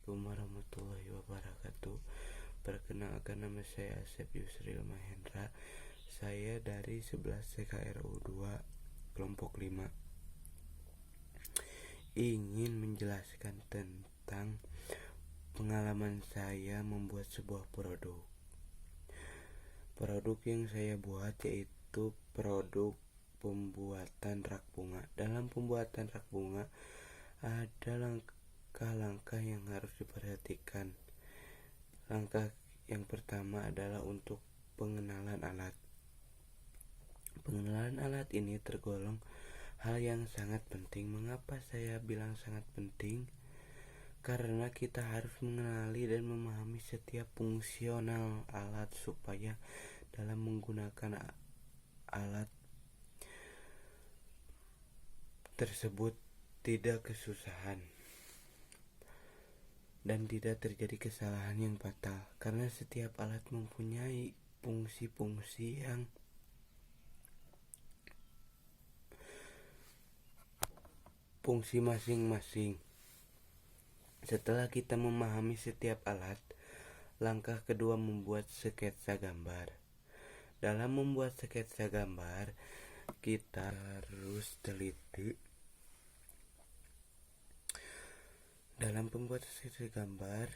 Assalamualaikum warahmatullahi wabarakatuh. Perkenalkan, nama saya Asep Yusril Mahendra. Saya dari 11 CKRU 2 kelompok 5 ingin menjelaskan tentang pengalaman saya membuat sebuah produk. Produk yang saya buat yaitu produk pembuatan rak bunga. Dalam pembuatan rak bunga ada langkah-langkah yang harus diperhatikan. Langkah yang pertama adalah untuk pengenalan alat. Pengenalan alat ini tergolong hal yang sangat penting. Mengapa saya bilang sangat penting? Karena kita harus mengenali dan memahami setiap fungsional alat supaya dalam menggunakan alat tersebut tidak kesusahan dan tidak terjadi kesalahan yang fatal, karena setiap alat mempunyai fungsi-fungsi masing-masing. Setelah kita memahami setiap alat, langkah kedua membuat sketsa gambar. Dalam membuat sketsa gambar, kita harus teliti. Dalam pembuatan sketsa gambar,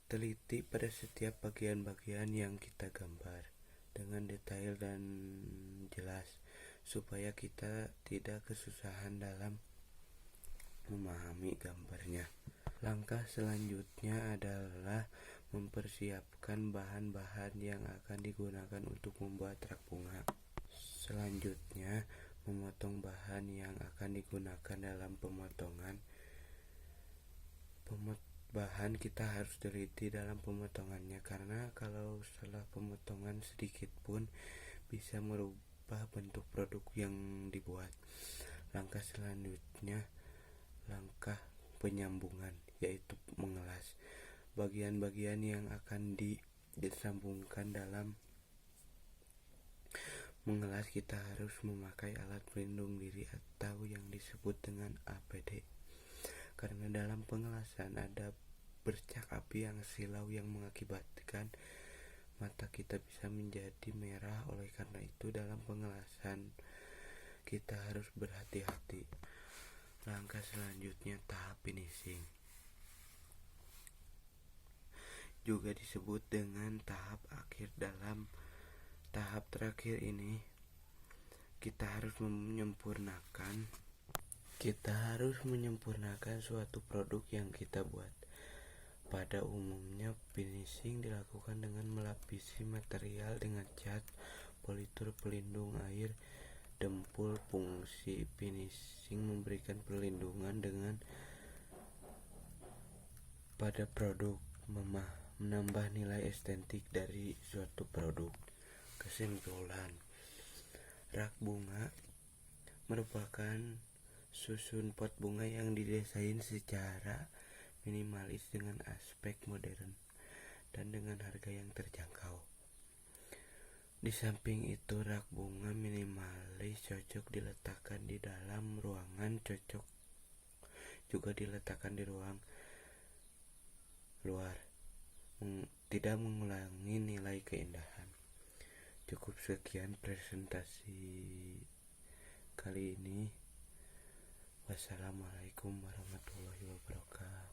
teliti pada setiap bagian-bagian yang kita gambar dengan detail dan jelas, supaya kita tidak kesusahan dalam memahami gambarnya. Langkah selanjutnya adalah mempersiapkan bahan-bahan yang akan digunakan untuk membuat rak bunga. Selanjutnya, memotong bahan yang akan digunakan dalam pemotongan. Bahan kita harus teliti dalam pemotongannya, karena kalau salah pemotongan sedikit pun bisa merubah bentuk produk yang dibuat. Langkah selanjutnya, langkah penyambungan, yaitu mengelas. Bagian-bagian yang akan disambungkan dalam mengelas, kita harus memakai alat pelindung diri atau yang disebut dengan APD. Karena dalam pengelasan ada bercak api yang silau yang mengakibatkan mata kita bisa menjadi merah. Oleh karena itu, dalam pengelasan kita harus berhati-hati. Langkah selanjutnya, tahap finishing, juga disebut dengan tahap akhir. Dalam tahap terakhir ini kita harus menyempurnakan suatu produk yang kita buat. Pada umumnya, finishing dilakukan dengan melapisi material dengan cat, politur pelindung air, dempul. Fungsi finishing memberikan perlindungan pada produk, menambah nilai estetik dari suatu produk. Kesimpulan, rak bunga merupakan susun pot bunga yang didesain secara minimalis dengan aspek modern dan dengan harga yang terjangkau. Di samping itu, rak bunga minimalis cocok diletakkan di dalam ruangan, cocok juga diletakkan di ruang luar, tidak mengurangi nilai keindahan. Cukup sekian presentasi kali ini. Wassalamualaikum warahmatullahi wabarakatuh.